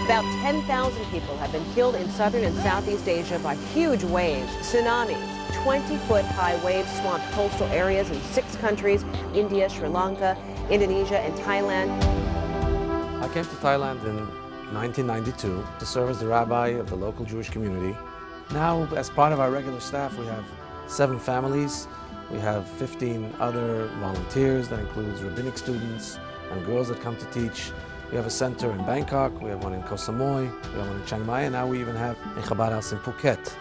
About 10,000 people have been killed in southern and Southeast Asia by huge waves, tsunamis. 20-foot-high waves swamped coastal areas in 6 countries: India, Sri Lanka, Indonesia, and Thailand. I came to Thailand in 1992 to serve as the rabbi of the local Jewish community. Now, as part of our regular staff, we have 7 families. We have 15 other volunteers. That includes rabbinic students and girls that come to teach. We have a center in Bangkok, we have one in Koh Samui, we have one in Chiang Mai, and now we even have a Chabad house in Phuket.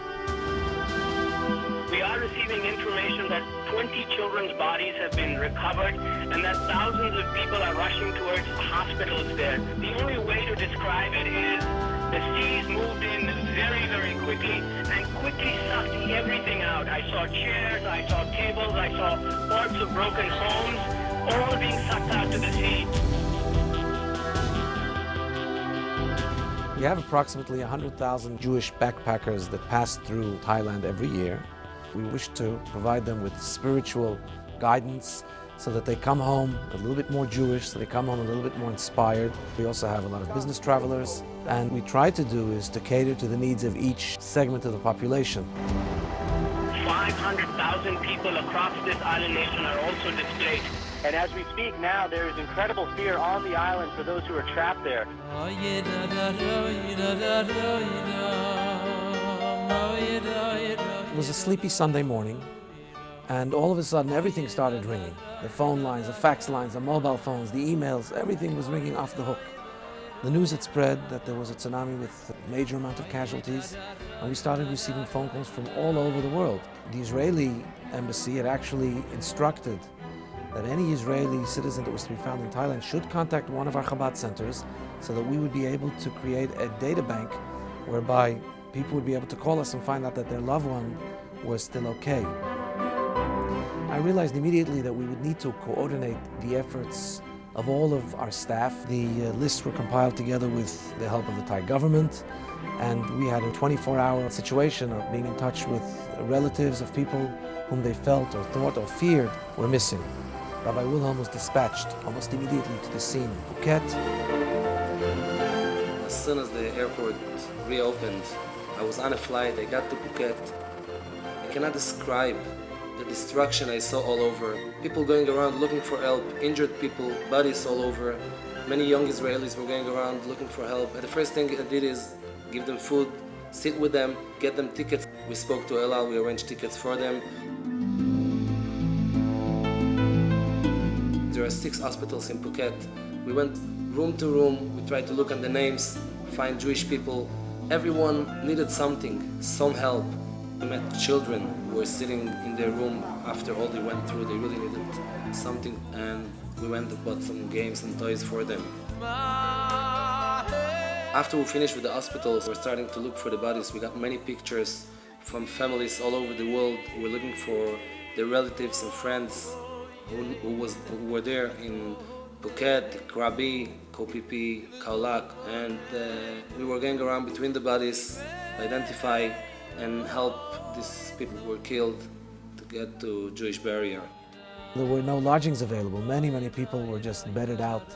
We are receiving information that 20 children's bodies have been recovered and that thousands of people are rushing towards hospitals there. The only way to describe it is the seas moved in very, very quickly and quickly sucked everything out. I saw chairs, I saw tables, I saw parts of broken homes, all being sucked out to the sea. We have approximately 100,000 Jewish backpackers that pass through Thailand every year. We wish to provide them with spiritual guidance so that they come home a little bit more Jewish, so they come home a little bit more inspired. We also have a lot of business travelers, and we try to do is to cater to the needs of each segment of the population. 500,000 people across this island nation are also displaced. And as we speak now, there is incredible fear on the island for those who are trapped there. It was a sleepy Sunday morning, and all of a sudden everything started ringing. The phone lines, the fax lines, the mobile phones, the emails, everything was ringing off the hook. The news had spread that there was a tsunami with a major amount of casualties, and we started receiving phone calls from all over the world. The Israeli embassy had actually instructed that any Israeli citizen that was to be found in Thailand should contact one of our Chabad centers so that we would be able to create a data bank whereby people would be able to call us and find out that their loved one was still okay. I realized immediately that we would need to coordinate the efforts of all of our staff. The lists were compiled together with the help of the Thai government, and we had a 24-hour situation of being in touch with relatives of people whom they felt or thought or feared were missing. Rabbi Wilhelm was dispatched almost immediately to the scene in Phuket. As soon as the airport reopened, I was on a flight, I got to Phuket. I cannot describe the destruction I saw all over. People going around looking for help, injured people, bodies all over. Many young Israelis were going around looking for help. And the first thing I did is give them food, sit with them, get them tickets. We spoke to El Al, we arranged tickets for them. There are 6 hospitals in Phuket. We went room to room, we tried to look at the names, find Jewish people. Everyone needed something, some help. We met children who were sitting in their room after all they went through. They really needed something, and we went and bought some games and toys for them. After we finished with the hospitals, we're starting to look for the bodies. We got many pictures from families all over the world who were looking for their relatives and friends who were there in Phuket, Krabi, Koh Phi Phi, Khao Lak, and we were going around between the bodies, identify and help these people who were killed to get to Jewish barrier. There were no lodgings available. Many people were just bedded out.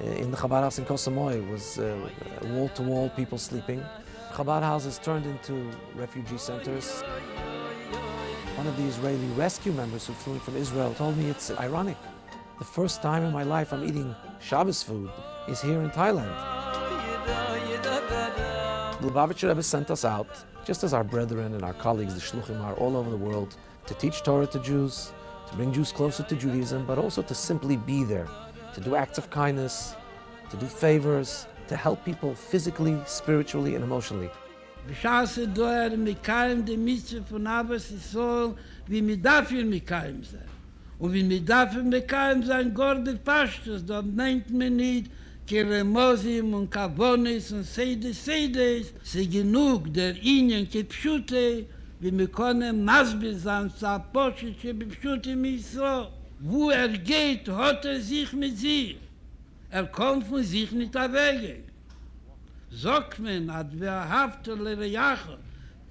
In the Chabad house in Koh Samui, it was wall-to-wall people sleeping. Chabad houses turned into refugee centers. One of the Israeli rescue members who flew in from Israel told me it's ironic. The first time in my life I'm eating Shabbos food is here in Thailand. The Lubavitcher Rebbe sent us out, just as our brethren and our colleagues, the Shluchim, are all over the world, to teach Torah to Jews, to bring Jews closer to Judaism, but also to simply be there, to do acts of kindness, to do favors, to help people physically, spiritually, and emotionally. בשעה דוהר מקיים די מצווה von Abbas Yisrael, wie mit dafür מקיים sein. Und wie mit dafür מקיים sein, Gorde Pashtus, dort nennt man nicht Keremosim und Kavonis und Seides, sie genug der Ingen kepschute, wie wir können Masbir sein, Zaposchische bepschute Yisrael. Wo geht, hat sich mit sich. Kommt von sich nicht weg. Sagt man, hat wer Hafterle Jache,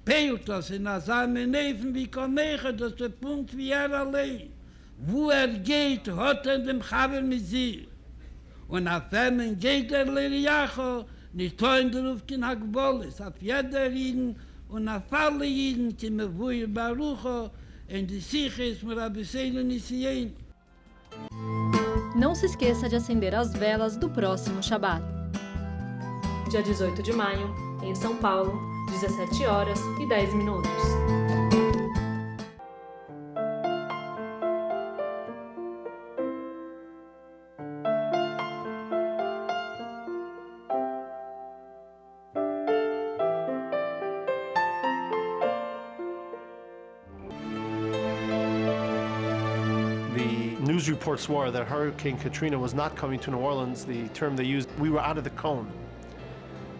peilt das in seine Neven wie Koneche, das ist der Punkt wie allein. Wo geht, hat dem Chaber mit sich. Und a Femen geht Leriacho, nicht toin der Rufkin Hagbolis, auf jeder Jeden und auf alle Jeden, die mir wohl Barucho, und die Siche ist mir Abisseinu Nisien. Não se esqueça de acender as velas do próximo Shabat. Dia 18 de maio, em São Paulo, 17h10. News reports were that Hurricane Katrina was not coming to New Orleans. The term they used, we were out of the cone.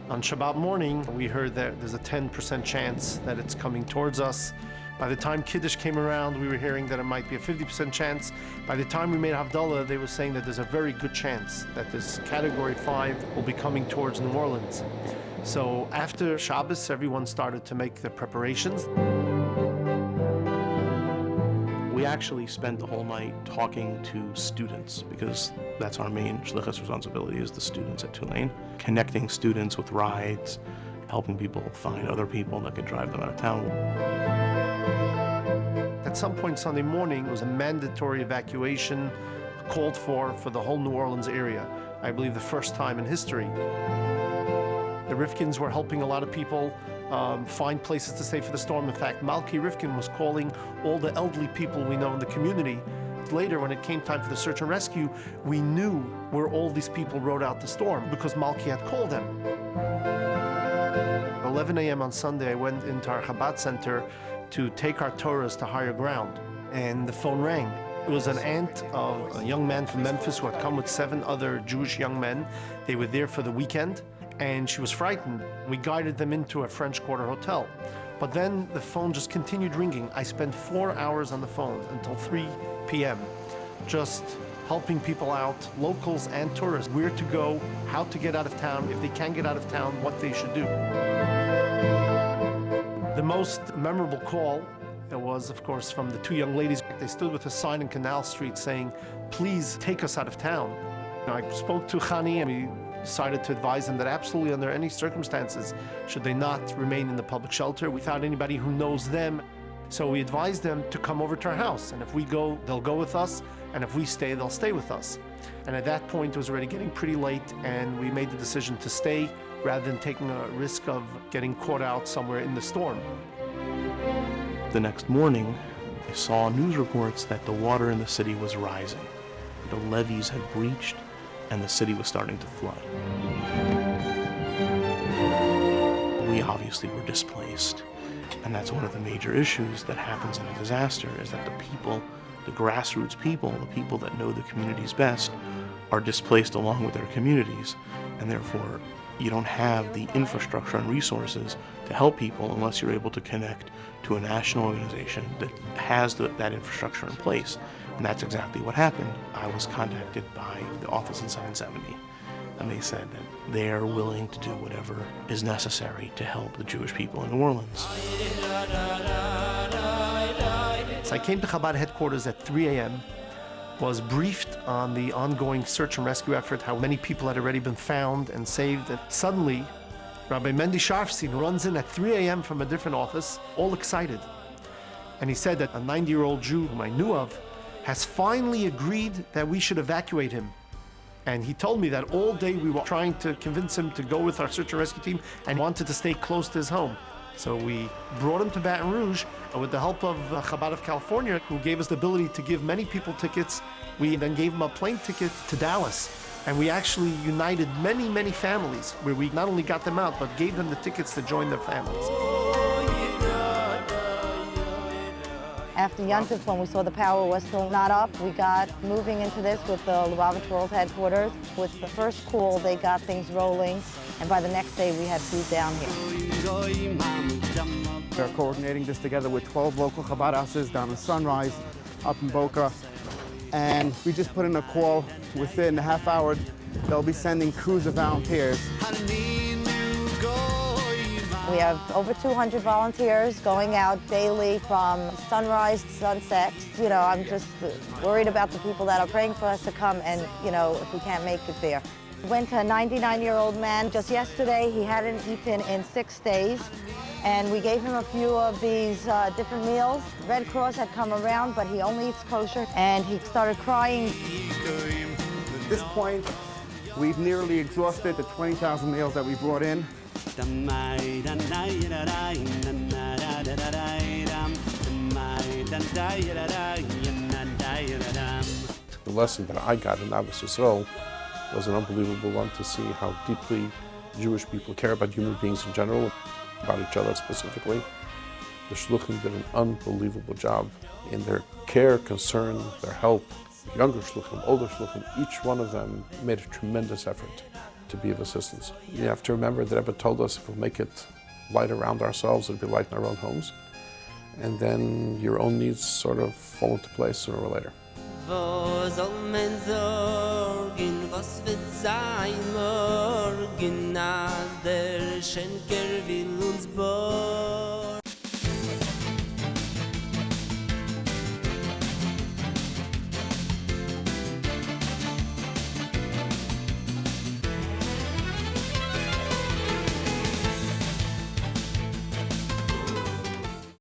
On Shabbat morning, we heard that there's a 10% chance that it's coming towards us. By the time Kiddush came around, we were hearing that it might be a 50% chance. By the time we made Havdalah, they were saying that there's a very good chance that this Category 5 will be coming towards New Orleans. So after Shabbos, everyone started to make their preparations. We actually spent the whole night talking to students because that's our main shlichus responsibility is the students at Tulane. Connecting students with rides, helping people find other people that could drive them out of town. At some point Sunday morning, it was a mandatory evacuation called for the whole New Orleans area. I believe the first time in history. The Rifkins were helping a lot of people find places to stay for the storm. In fact, Malki Rifkin was calling all the elderly people we know in the community. Later, when it came time for the search and rescue, we knew where all these people rode out the storm because Malki had called them. 11 a.m. on Sunday, I went into our Chabad center to take our Torahs to higher ground, and the phone rang. It was an aunt of a young man from Memphis who had come with 7 other Jewish young men. They were there for the weekend, and she was frightened. We guided them into a French Quarter hotel. But then the phone just continued ringing. I spent 4 hours on the phone until 3 p.m. just helping people out, locals and tourists, where to go, how to get out of town, if they can get out of town, what they should do. The most memorable call was, of course, from the 2 young ladies. They stood with a sign in Canal Street saying, "Please take us out of town." I spoke to Chani and we decided to advise them that absolutely under any circumstances should they not remain in the public shelter without anybody who knows them. So we advised them to come over to our house, and if we go, they'll go with us, and if we stay, they'll stay with us. And at that point, it was already getting pretty late, and we made the decision to stay rather than taking a risk of getting caught out somewhere in the storm. The next morning, I saw news reports that the water in the city was rising. The levees had breached, and the city was starting to flood. We obviously were displaced. And that's one of the major issues that happens in a disaster, is that the people, the grassroots people, the people that know the communities best, are displaced along with their communities. And therefore, you don't have the infrastructure and resources to help people unless you're able to connect to a national organization that has that infrastructure in place. And that's exactly what happened. I was contacted by the office in 770. And they said that they're willing to do whatever is necessary to help the Jewish people in New Orleans. So I came to Chabad headquarters at 3 a.m., was briefed on the ongoing search and rescue effort, how many people had already been found and saved. And suddenly, Rabbi Mendy Sharfstein runs in at 3 a.m. from a different office, all excited. And he said that a 90-year-old Jew whom I knew of has finally agreed that we should evacuate him. And he told me that all day we were trying to convince him to go with our search and rescue team and wanted to stay close to his home. So we brought him to Baton Rouge, and with the help of Chabad of California, who gave us the ability to give many people tickets, we then gave him a plane ticket to Dallas. And we actually united many, many families, where we not only got them out, but gave them the tickets to join their families. After Yontif, when we saw the power was still not up, we got moving into this with the Lubavitch World Headquarters. With the first call, they got things rolling, and by the next day, we had food down here. We're coordinating this together with 12 local Chabad houses down in Sunrise, up in Boca, and we just put in a call. Within a half hour, they'll be sending crews of volunteers. We have over 200 volunteers going out daily from sunrise to sunset. You know, I'm just worried about the people that are praying for us to come and, you know, if we can't make it there. Went to a 99-year-old man just yesterday. He hadn't eaten in 6 days. And we gave him a few of these different meals. Red Cross had come around, but he only eats kosher. And he started crying. At this point, we've nearly exhausted the 20,000 meals that we brought in. The lesson that I got in Ahavas Yisrael was an unbelievable one, to see how deeply Jewish people care about human beings in general, about each other specifically. The Shluchim did an unbelievable job in their care, concern, their help. Younger Shluchim, older Shluchim, each one of them made a tremendous effort to be of assistance. You have to remember that Rebbe told us if we'll make it light around ourselves, it'll be light in our own homes. And then your own needs sort of fall into place sooner or later. Wo soll man sorgen, was wird sein morgen, als der Schenker will uns borgen.